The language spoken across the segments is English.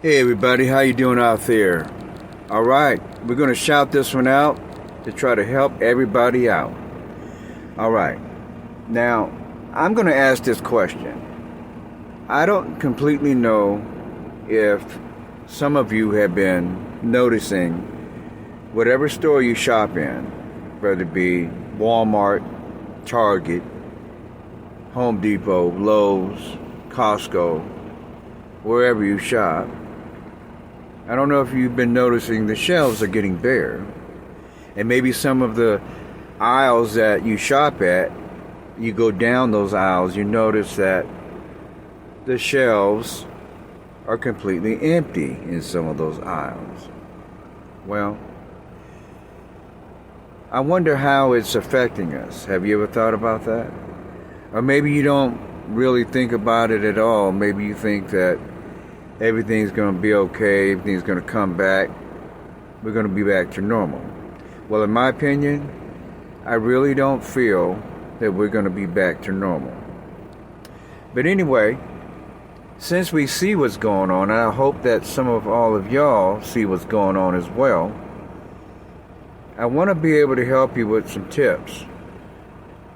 Hey everybody, how you doing out there? All right, we're going to shout this one out to try to help everybody out. All right, now I'm going to ask this question. I don't completely know if some of you have been noticing whatever store you shop in, whether it be Walmart, Target, Home Depot, Lowe's, Costco, wherever you shop. I don't know if you've been noticing the shelves are getting bare. And maybe some of the aisles that you shop at, you go down those aisles, you notice that the shelves are completely empty in some of those aisles. Well, I wonder how it's affecting us. Have you ever thought about that? Or maybe you don't really think about it at all. Maybe you think that everything's going to be okay, everything's going to come back, we're going to be back to normal. Well, in my opinion, I really don't feel that we're going to be back to normal. But anyway, since we see what's going on, and I hope that some of all of y'all see what's going on as well, I want to be able to help you with some tips.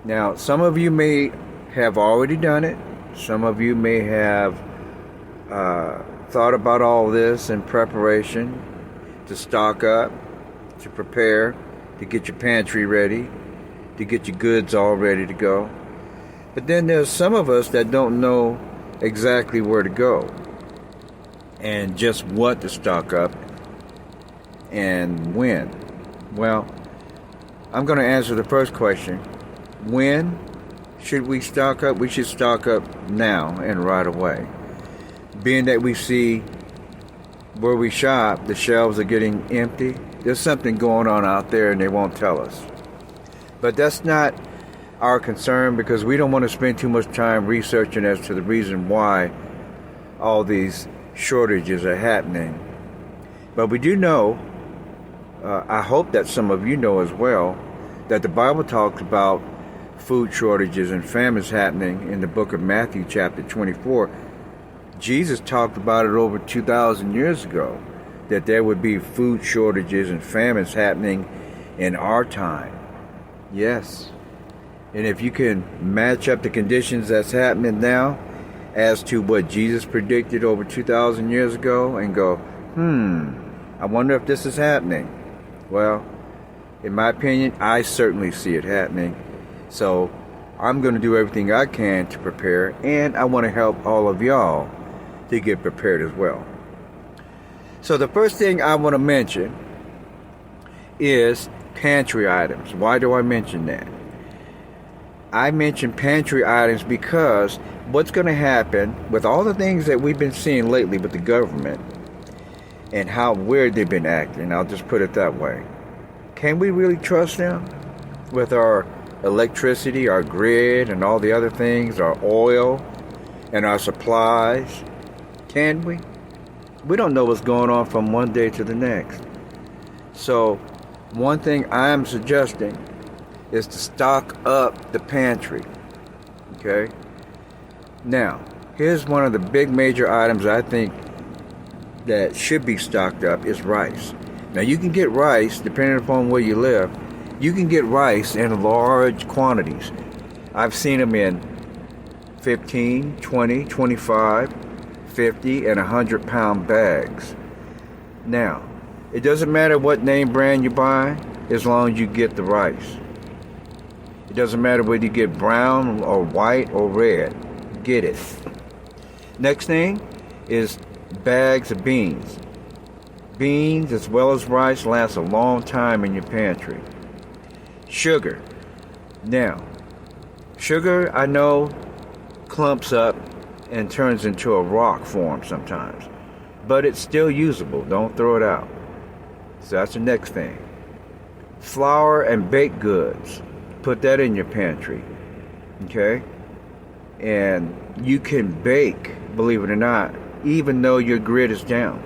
Now, some of you may have already done it. Some of you may have thought about all this in preparation to stock up, to prepare, to get your pantry ready, to get your goods all ready to go. But then there's some of us that don't know exactly where to go and just what to stock up and when. Well, I'm going to answer the first question. When should we stock up? We should stock up now and right away. Being that we see where we shop, the shelves are getting empty. There's something going on out there and they won't tell us. But that's not our concern because we don't want to spend too much time researching as to the reason why all these shortages are happening. But we do know, I hope that some of you know as well, that the Bible talks about food shortages and famines happening in the book of Matthew chapter 24. Jesus talked about it over 2,000 years ago, that there would be food shortages and famines happening in our time. Yes. And if you can match up the conditions that's happening now as to what Jesus predicted over 2,000 years ago and go, I wonder if this is happening. Well, in my opinion, I certainly see it happening. So I'm going to do everything I can to prepare, and I want to help all of y'all to get prepared as well. So the first thing I want to mention is pantry items. Why do I mention that? I mention pantry items because what's going to happen with all the things that we've been seeing lately with the government and how weird they've been acting, I'll just put it that way. Can we really trust them with our electricity, our grid, and all the other things, our oil and our supplies? Can we? We don't know what's going on from one day to the next. So one thing I'm suggesting is to stock up the pantry. Okay? Now, here's one of the big major items I think that should be stocked up is rice. Now, you can get rice, depending upon where you live, you can get rice in large quantities. I've seen them in 15, 20, 25, 50, and 100-pound bags. Now, it doesn't matter what name brand you buy as long as you get the rice. It doesn't matter whether you get brown or white or red. Get it. Next thing is bags of beans. Beans as well as rice last a long time in your pantry. Sugar. Now, sugar I know clumps up and turns into a rock form sometimes, but it's still usable. Don't throw it out. So that's the next thing. Flour and baked goods. Put that in your pantry. Okay? And you can bake, believe it or not, even though your grid is down.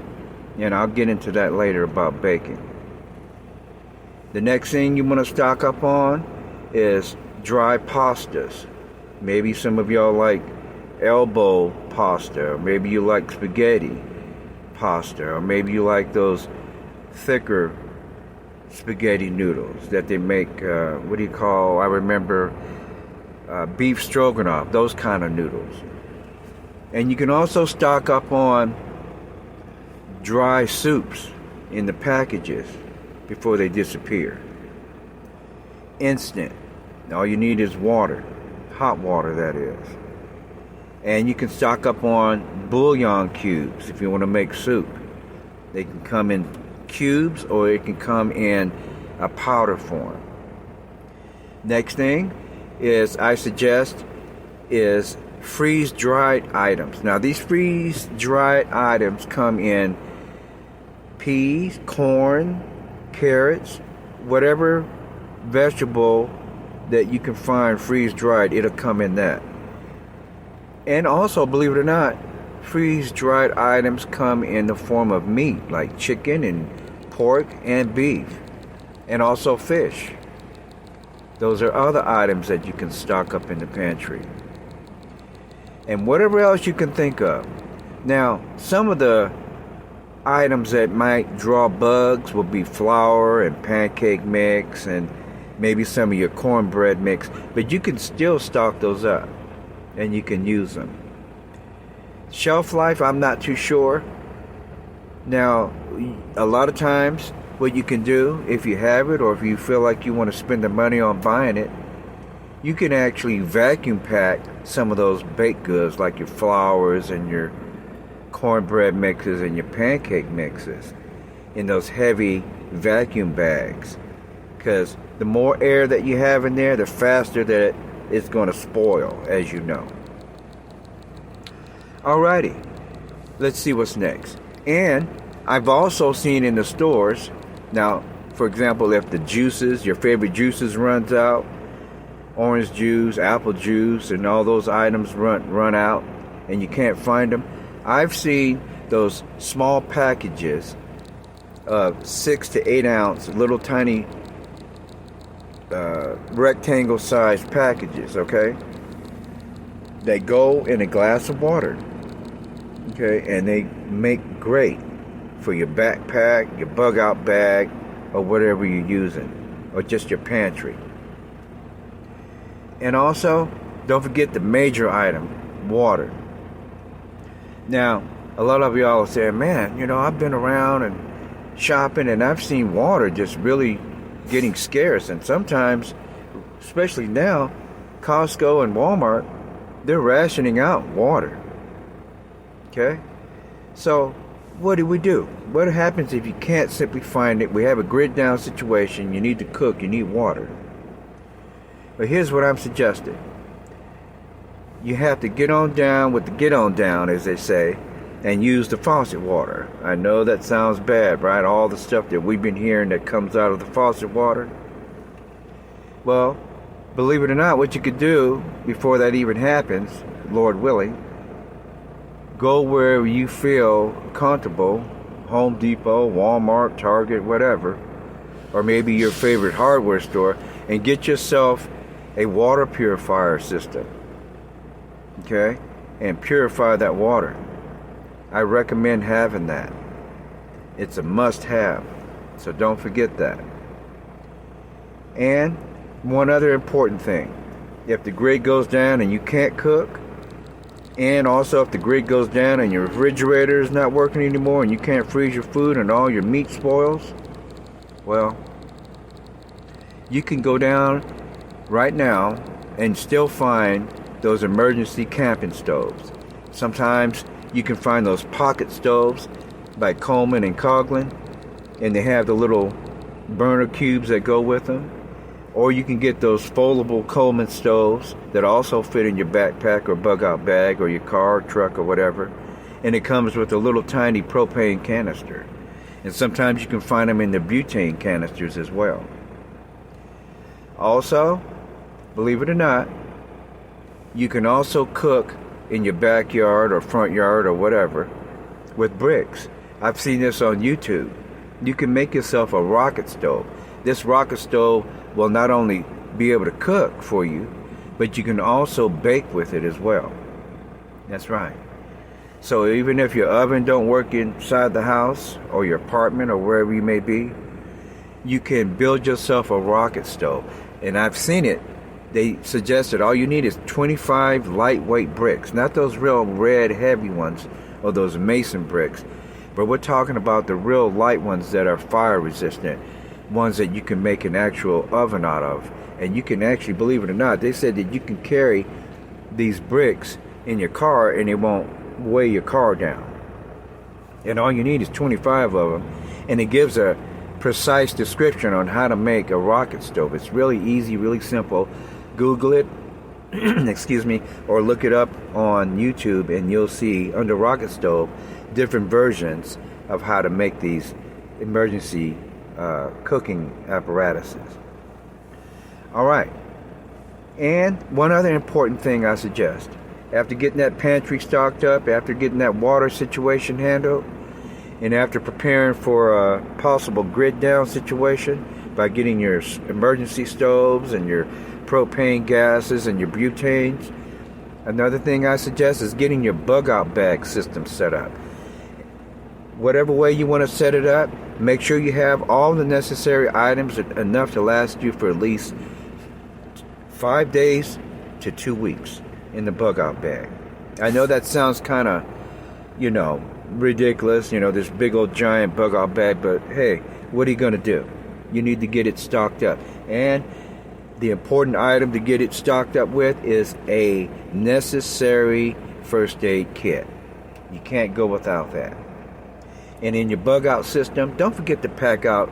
And I'll get into that later about baking. The next thing you want to stock up on is dry pastas. Maybe some of y'all like elbow pasta, or maybe you like spaghetti pasta, or maybe you like those thicker spaghetti noodles that they make, what do you call, I remember beef stroganoff, those kind of noodles. And you can also stock up on dry soups in the packages before they disappear. Instant. All you need is water, hot water that is. And you can stock up on bouillon cubes if you want to make soup. They can come in cubes or it can come in a powder form. Next thing is I suggest is freeze-dried items. Now these freeze-dried items come in peas, corn, carrots, whatever vegetable that you can find freeze-dried, it'll come in that. And also, believe it or not, freeze-dried items come in the form of meat, like chicken and pork and beef, and also fish. Those are other items that you can stock up in the pantry. And whatever else you can think of. Now, some of the items that might draw bugs will be flour and pancake mix and maybe some of your cornbread mix, but you can still stock those up and you can use them. Shelf life, I'm not too sure. Now, a lot of times what you can do, if you have it or if you feel like you want to spend the money on buying it, you can actually vacuum pack some of those baked goods like your flours and your cornbread mixes and your pancake mixes in those heavy vacuum bags, because the more air that you have in there, the faster that it's going to spoil, as you know. Alrighty, let's see what's next. And I've also seen in the stores, now for example, if the juices, your favorite juices runs out, orange juice, apple juice, and all those items run out and you can't find them, I've seen those small packages of 6 to 8 ounce little tiny rectangle sized packages, okay? They go in a glass of water, okay, and they make great for your backpack, your bug out bag, or whatever you're using, or just your pantry. And also, don't forget the major item, water. Now, a lot of y'all are saying, man, you know, I've been around and shopping and I've seen water just really getting scarce. And sometimes, especially now, Costco and Walmart, they're rationing out water. Okay? So, what do we do? What happens if you can't simply find it? We have a grid down situation, you need to cook, you need water. But here's what I'm suggesting. You have to get on down with the get on down, as they say, and use the faucet water. I know that sounds bad, right? All the stuff that we've been hearing that comes out of the faucet water. Well, believe it or not, what you could do before that even happens, Lord willing, go wherever you feel comfortable, Home Depot, Walmart, Target, whatever, or maybe your favorite hardware store, and get yourself a water purifier system. Okay? And purify that water. I recommend having that. It's a must-have. So don't forget that. And one other important thing. If the grid goes down and you can't cook, and also if the grid goes down and your refrigerator is not working anymore and you can't freeze your food and all your meat spoils, well, you can go down right now and still find those emergency camping stoves. Sometimes you can find those pocket stoves by Coleman and Coughlin, and they have the little burner cubes that go with them. Or you can get those foldable Coleman stoves that also fit in your backpack or bug out bag or your car or truck or whatever. And it comes with a little tiny propane canister. And sometimes you can find them in the butane canisters as well. Also, believe it or not, you can also cook in your backyard or front yard or whatever with bricks. I've seen this on YouTube. You can make yourself a rocket stove. This rocket stove will not only be able to cook for you, but you can also bake with it as well. That's right. So even if your oven don't work inside the house or your apartment or wherever you may be, you can build yourself a rocket stove. And I've seen it. They suggested all you need is 25 lightweight bricks, not those real red heavy ones or those mason bricks, but we're talking about the real light ones that are fire resistant, ones that you can make an actual oven out of. And you can actually, believe it or not, they said that you can carry these bricks in your car and it won't weigh your car down. And all you need is 25 of them, and it gives a precise description on how to make a rocket stove. It's really easy, really simple. Google it, excuse me, or look it up on YouTube, and you'll see under rocket stove different versions of how to make these emergency cooking apparatuses. All right. And one other important thing I suggest, after getting that pantry stocked up, after getting that water situation handled, and after preparing for a possible grid down situation by getting your emergency stoves and your propane gases and your butanes, another thing I suggest is getting your bug out bag system set up. Whatever way you want to set it up, make sure you have all the necessary items enough to last you for at least 5 days to 2 weeks in the bug out bag. I know that sounds kind of, ridiculous, this big old giant bug out bag, but hey, what are you going to do? You need to get it stocked up. And the important item to get it stocked up with is a necessary first aid kit. You can't go without that. And in your bug out system, don't forget to pack up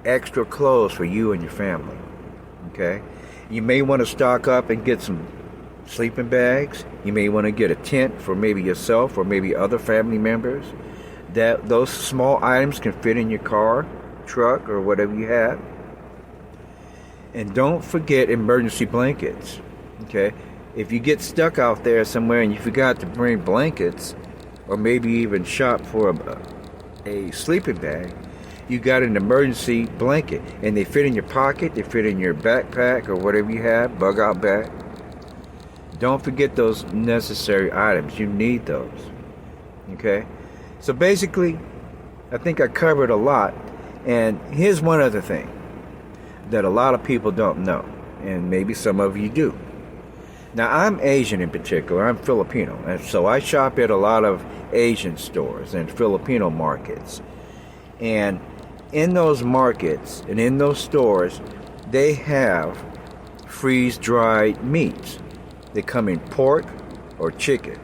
extra clothes for you and your family. Okay? You may want to stock up and get some sleeping bags. You may want to get a tent for maybe yourself or maybe other family members. Those small items can fit in your car, truck, or whatever you have. And don't forget emergency blankets. Okay? If you get stuck out there somewhere and you forgot to bring blankets, or maybe even shop for a sleeping bag, you got an emergency blanket, and they fit in your pocket, they fit in your backpack or whatever you have, bug out bag. Don't forget those necessary items. You need those. Okay? So basically, I think I covered a lot. And here's one other thing that a lot of people don't know, and maybe some of you do. Now, I'm Asian in particular. I'm Filipino, and so I shop at a lot of Asian stores and Filipino markets. And in those markets and in those stores, they have freeze-dried meats. They come in pork or chicken,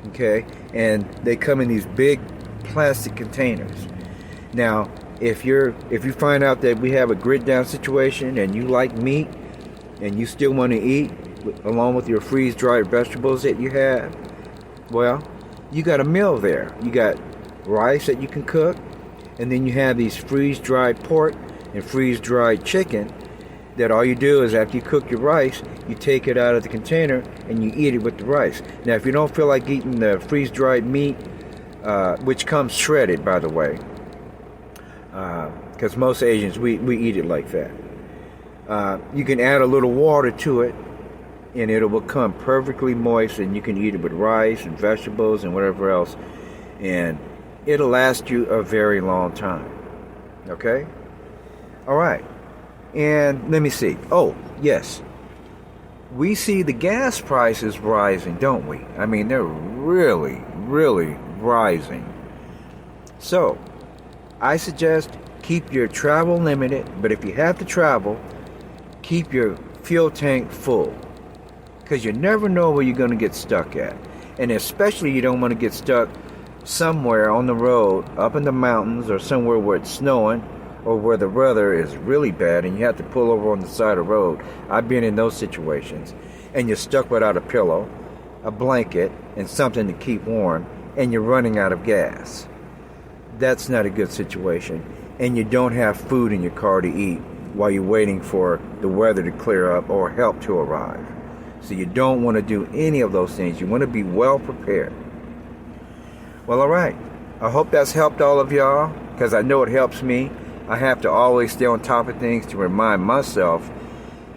okay? And they come in these big plastic containers. Now, if you find out that we have a grid down situation and you like meat and you still want to eat along with your freeze-dried vegetables that you have, well, you got a meal there. You got rice that you can cook, and then you have these freeze-dried pork and freeze-dried chicken that all you do is after you cook your rice, you take it out of the container and you eat it with the rice. Now, if you don't feel like eating the freeze-dried meat, which comes shredded, by the way, because most Asians, we eat it like that. You can add a little water to it, and it will become perfectly moist, and you can eat it with rice and vegetables and whatever else, and it'll last you a very long time. Okay? All right. And let me see. Oh, yes. We see the gas prices rising, don't we? I mean, they're really, really rising. So, I suggest keep your travel limited, but if you have to travel, keep your fuel tank full. Because you never know where you're going to get stuck at. And especially you don't want to get stuck somewhere on the road, up in the mountains, or somewhere where it's snowing, or where the weather is really bad and you have to pull over on the side of the road. I've been in those situations. And you're stuck without a pillow, a blanket, and something to keep warm, and you're running out of gas. That's not a good situation. And you don't have food in your car to eat while you're waiting for the weather to clear up or help to arrive. So you don't want to do any of those things. You want to be well prepared. Well, all right. I hope that's helped all of y'all, because I know it helps me. I have to always stay on top of things to remind myself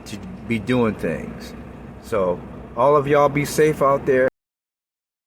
to be doing things. So All of y'all be safe out there.